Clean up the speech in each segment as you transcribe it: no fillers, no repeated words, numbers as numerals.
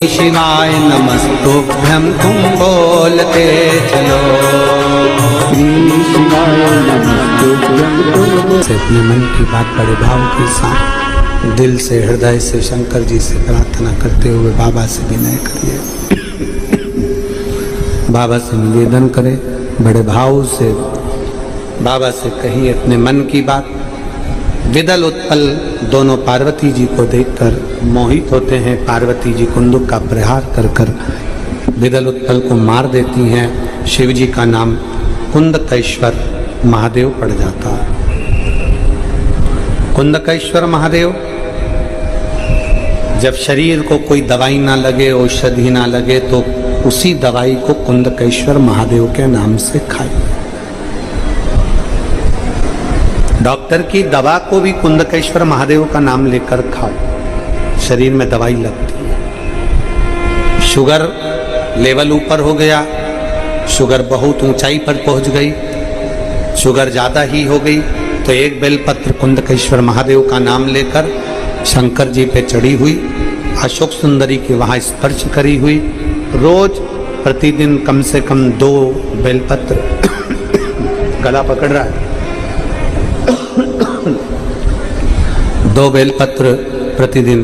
शिवाय नमस्तुभ्यं तुम बोलते चलो। शिवाय नमस्तुभ्यं। से अपने मन की बात बड़े भाव के साथ दिल से हृदय से शंकर जी से प्रार्थना करते हुए बाबा से विनय करिए। बाबा से निवेदन करें, बड़े भाव से बाबा से कहिए अपने मन की बात। विदल उत्पल दोनों पार्वती जी को देखकर मोहित होते हैं। पार्वती जी कुंदुक का प्रहार कर कर विदल उत्पल को मार देती हैं। शिव जी का नाम कुंदकेश्वर महादेव पड़ जाता है। कुंदकेश्वर महादेव, जब शरीर को कोई दवाई ना लगे, औषधि ना लगे, तो उसी दवाई को कुंदकेश्वर महादेव के नाम से खाइए। डॉक्टर की दवा को भी कुंदकेश्वर महादेव का नाम लेकर खाओ, शरीर में दवाई लगती है। शुगर लेवल ऊपर हो गया, शुगर बहुत ऊंचाई पर पहुंच गई, शुगर ज्यादा ही हो गई, तो एक बेलपत्र कुंदकेश्वर महादेव का नाम लेकर शंकर जी पे चढ़ी हुई, अशोक सुंदरी के वहां स्पर्श करी हुई। रोज प्रतिदिन कम से कम 2 बेलपत्र गला पकड़ रहा है, 2 बेलपत्र प्रतिदिन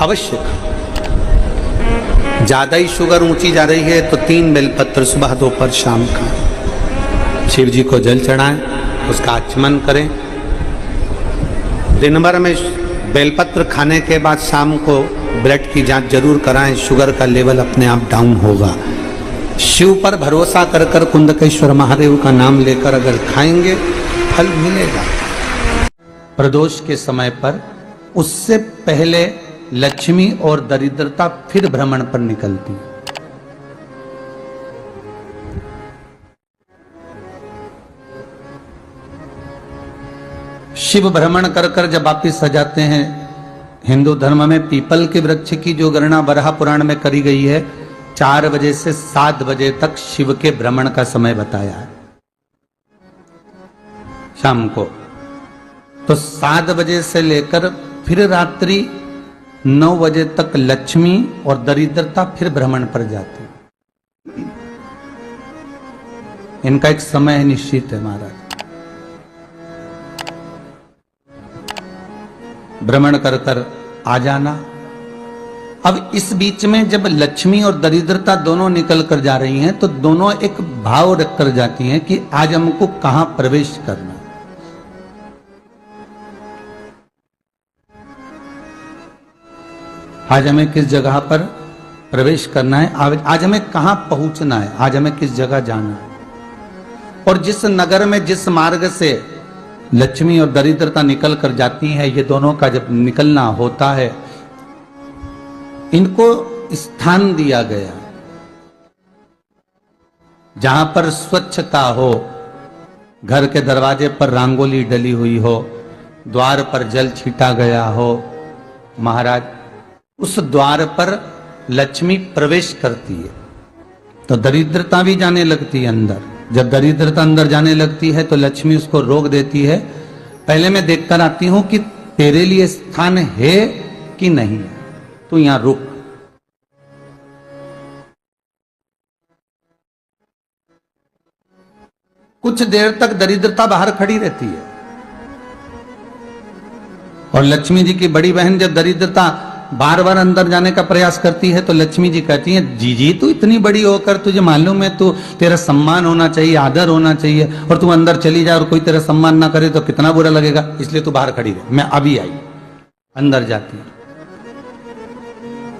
अवश्य। ज्यादा ही शुगर ऊंची जा रही है तो 3 बेलपत्र सुबह दोपहर शाम का। शिव जी को जल चढ़ाएं, उसका आचमन करें। दिन भर में बेलपत्र खाने के बाद शाम को ब्लड की जांच जरूर कराएं, शुगर का लेवल अपने आप डाउन होगा। शिव पर भरोसा कर कर कुंदकेश्वर महादेव का नाम लेकर अगर खाएंगे फल मिलेगा। प्रदोष के समय पर उससे पहले लक्ष्मी और दरिद्रता फिर भ्रमण पर निकलती है। शिव भ्रमण कर कर जब वापिस आ जाते हैं, हिंदू धर्म में पीपल के वृक्ष की जो गणना वराह पुराण में करी गई है, 4 बजे से 7 बजे तक शिव के भ्रमण का समय बताया है शाम को। तो 7 बजे से लेकर फिर रात्रि 9 बजे तक लक्ष्मी और दरिद्रता फिर भ्रमण पर जाती है। इनका एक समय निश्चित है महाराज। भ्रमण कर कर आ जाना। अब इस बीच में जब लक्ष्मी और दरिद्रता दोनों निकल कर जा रही हैं, तो दोनों एक भाव रख कर जाती हैं कि आज हमको कहां प्रवेश करना, आज हमें किस जगह पर प्रवेश करना है, आज हमें कहां पहुंचना है, आज हमें किस जगह जाना है। और जिस नगर में जिस मार्ग से लक्ष्मी और दरिद्रता निकल कर जाती हैं, ये दोनों का जब निकलना होता है, इनको स्थान दिया गया जहां पर स्वच्छता हो, घर के दरवाजे पर रंगोली डली हुई हो, द्वार पर जल छीटा गया हो। महाराज, उस द्वार पर लक्ष्मी प्रवेश करती है तो दरिद्रता भी जाने लगती है अंदर। जब दरिद्रता अंदर जाने लगती है तो लक्ष्मी उसको रोक देती है। पहले मैं देखकर आती हूं कि तेरे लिए स्थान है कि नहीं है, तू यहां रुक। कुछ देर तक दरिद्रता बाहर खड़ी रहती है और लक्ष्मी जी की बड़ी बहन जब दरिद्रता बार बार अंदर जाने का प्रयास करती है तो लक्ष्मी जी कहती हैं, जी तू इतनी बड़ी होकर तुझे मालूम है तू तेरा सम्मान होना चाहिए, आदर होना चाहिए, और तू अंदर चली जाए और कोई तेरा सम्मान ना करे तो कितना बुरा लगेगा, इसलिए तू बाहर खड़ी रहे। मैं अभी आई। अंदर जाती है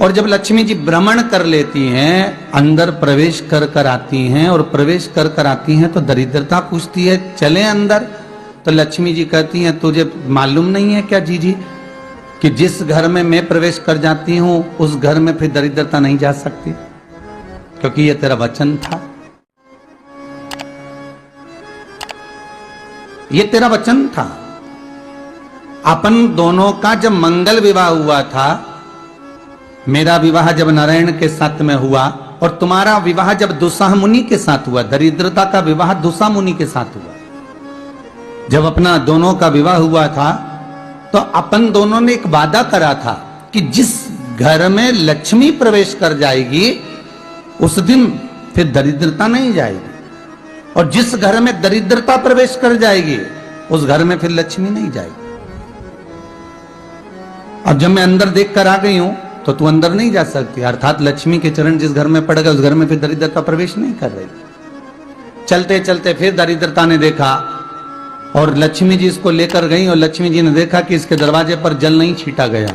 और जब लक्ष्मी जी भ्रमण कर लेती हैं, अंदर प्रवेश कर कर आती हैं, और प्रवेश कर कर आती हैं तो दरिद्रता पूछती है चले अंदर। तो लक्ष्मी जी कहती हैं, तुझे मालूम नहीं है क्या जी कि जिस घर में मैं प्रवेश कर जाती हूं उस घर में फिर दरिद्रता नहीं जा सकती, क्योंकि यह तेरा वचन था, यह तेरा वचन था। अपन दोनों का जब मंगल विवाह हुआ था, मेरा विवाह जब नारायण के साथ में हुआ और तुम्हारा विवाह जब दुस्साह मुनि के साथ हुआ, दरिद्रता का विवाह दुस्साह मुनि के साथ हुआ। जब अपना दोनों का विवाह हुआ था तो अपन दोनों ने एक वादा करा था कि जिस घर में लक्ष्मी प्रवेश कर जाएगी उस दिन फिर दरिद्रता नहीं जाएगी, और जिस घर में दरिद्रता प्रवेश कर जाएगी उस घर में फिर लक्ष्मी नहीं जाएगी। अब जब मैं अंदर देख कर आ गई हूं तो तू अंदर नहीं जा सकती, अर्थात लक्ष्मी के चरण जिस घर में पड़ गए उस घर में फिर दरिद्रता प्रवेश नहीं कर रही। चलते चलते फिर दरिद्रता ने देखा और लक्ष्मी जी इसको लेकर गई, और लक्ष्मी जी ने देखा कि इसके दरवाजे पर जल नहीं छीटा गया,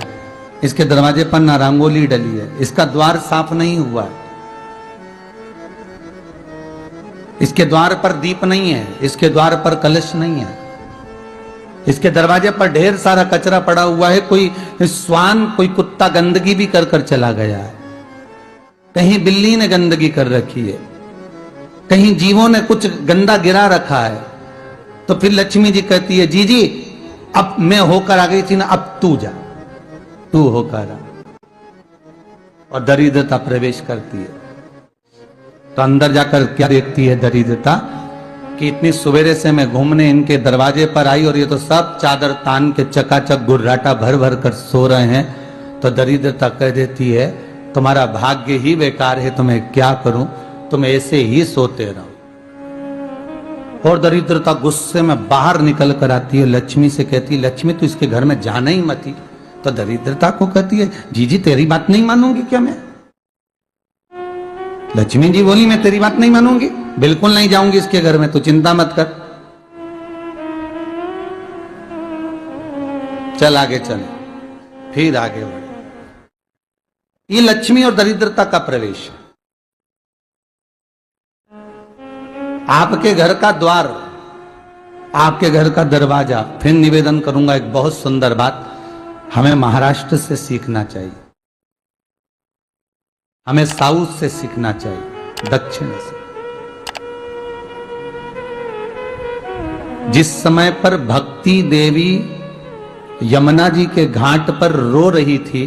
इसके दरवाजे पर ना रंगोली डली है, इसका द्वार साफ नहीं हुआ है, इसके द्वार पर दीप नहीं है, इसके द्वार पर कलश नहीं है, इसके दरवाजे पर ढेर सारा कचरा पड़ा हुआ है, कोई स्वान कोई कुत्ता गंदगी भी कर कर चला गया है, कहीं बिल्ली ने गंदगी कर रखी है, कहीं जीवों ने कुछ गंदा गिरा रखा है। तो फिर लक्ष्मी जी कहती है, जी जी अब मैं होकर आ गई थी ना, अब तू जा, तू होकर आ, और दरिद्रता प्रवेश करती है। तो अंदर जाकर क्या देखती है दरिद्रता कि इतनी सवेरे से मैं घूमने इनके दरवाजे पर आई और ये तो सब चादर तान के चकाचक गुर्राटा भर भर कर सो रहे हैं। तो दरिद्रता कह देती है, तुम्हारा भाग्य ही बेकार है, तुम्हें क्या करूं, तुम ऐसे ही सोते रहो। और दरिद्रता गुस्से में बाहर निकल कर आती है, लक्ष्मी से कहती है, लक्ष्मी तू इसके घर में जाना ही मत ही। तो दरिद्रता को कहती है, जी जी तेरी बात नहीं मानूंगी क्या मैं? लक्ष्मी जी बोली, मैं तेरी बात नहीं मानूंगी, बिल्कुल नहीं जाऊंगी इसके घर में, तू चिंता मत कर, चल आगे चल। फिर आगे बढ़े। ये लक्ष्मी और दरिद्रता का प्रवेश है। आपके घर का द्वार, आपके घर का दरवाजा। फिर निवेदन करूंगा एक बहुत सुंदर बात, हमें महाराष्ट्र से सीखना चाहिए, हमें साउथ से सीखना चाहिए, दक्षिण से। जिस समय पर भक्ति देवी यमुना जी के घाट पर रो रही थी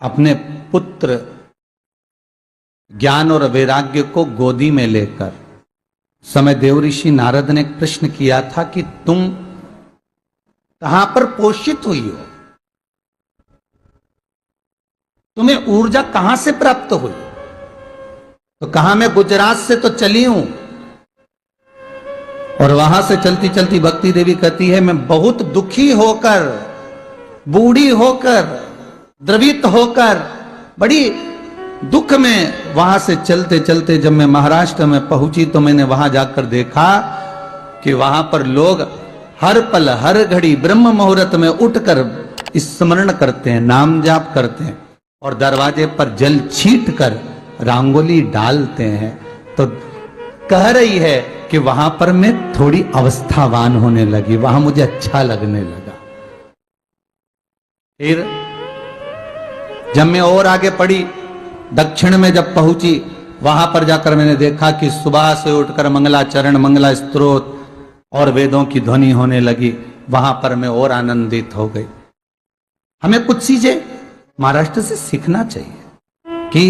अपने पुत्र ज्ञान और वैराग्य को गोदी में लेकर, समय देवऋषि नारद ने प्रश्न किया था कि तुम कहां पर पोषित हुई हो, तुम्हें ऊर्जा कहां से प्राप्त हुई? तो कहा मैं गुजरात से तो चली हूं। और वहां से चलती चलती भक्ति देवी कहती है, मैं बहुत दुखी होकर, बूढ़ी होकर, द्रवित होकर, बड़ी दुख में वहां से चलते चलते जब मैं महाराष्ट्र में पहुंची तो मैंने वहां जाकर देखा कि वहां पर लोग हर पल हर घड़ी ब्रह्म मुहूर्त में उठकर स्मरण करते हैं, नाम जाप करते हैं और दरवाजे पर जल छीट कर रंगोली डालते हैं। तो कह रही है कि वहां पर मैं थोड़ी अवस्थावान होने लगी, वहां मुझे अच्छा लगने लगा। फिर जब मैं और आगे पड़ी, दक्षिण में जब पहुंची, वहां पर जाकर मैंने देखा कि सुबह से उठकर मंगलाचरण, मंगला स्तोत्र और वेदों की ध्वनि होने लगी। वहां पर मैं और आनंदित हो गई। हमें कुछ चीजें महाराष्ट्र से सीखना चाहिए कि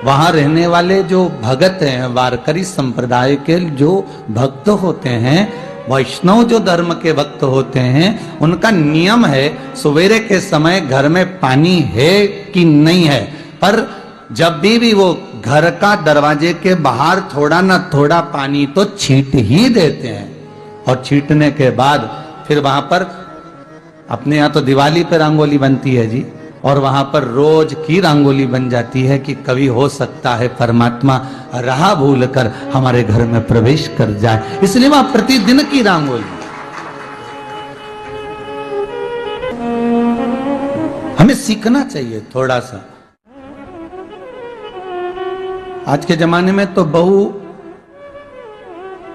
वहां रहने वाले जो भगत हैं, वारकरी संप्रदाय के जो भक्त होते हैं, वैष्णव जो धर्म के भक्त होते हैं, उनका नियम है सवेरे के समय घर में पानी है कि नहीं है, पर जब भी वो घर का दरवाजे के बाहर थोड़ा ना थोड़ा पानी तो छींट ही देते हैं। और छींटने के बाद फिर वहां पर अपने यहाँ तो दिवाली पे रंगोली बनती है जी, और वहां पर रोज की रंगोली बन जाती है कि कभी हो सकता है परमात्मा राह भूल कर हमारे घर में प्रवेश कर जाए, इसलिए वहां प्रतिदिन की रंगोली। हमें सीखना चाहिए थोड़ा सा। आज के जमाने में तो बहू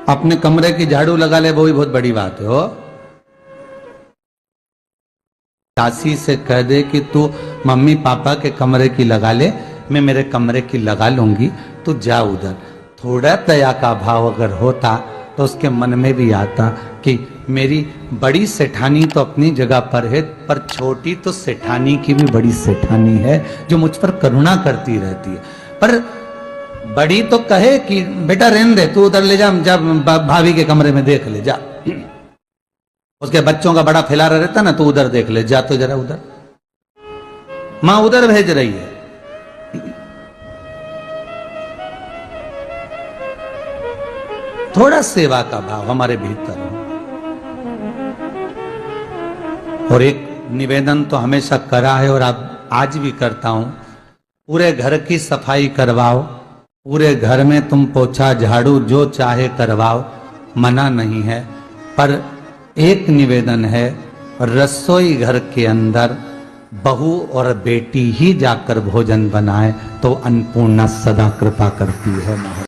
अपने कमरे की झाड़ू लगा ले, वो भी बहुत बड़ी बात है। हो सासी से कह दे कि तू मम्मी पापा के कमरे की लगा ले, मैं मेरे कमरे की लगा लूंगी, तू जा उधर। थोड़ा दया का भाव अगर होता तो उसके मन में भी आता कि मेरी बड़ी सेठानी तो अपनी जगह पर है, पर छोटी तो सेठानी की भी बड़ी सेठानी है जो मुझ पर करुणा करती रहती है। पर बड़ी तो कहे कि बेटा रहने दे, तू उधर ले जा, भाभी के कमरे में देख ले जा, उसके बच्चों का बड़ा फैलारा रहता ना, तो उधर देख ले जा, तो जरा उधर। मां उधर भेज रही है। थोड़ा सेवा का भाव हमारे भीतर हो। और एक निवेदन तो हमेशा करा है और अब आज भी करता हूं, पूरे घर की सफाई करवाओ, पूरे घर में तुम पोछा झाड़ू जो चाहे करवाओ, मना नहीं है। पर एक निवेदन है, रसोई घर के अंदर बहू और बेटी ही जाकर भोजन बनाए तो अन्नपूर्णा सदा कृपा करती है।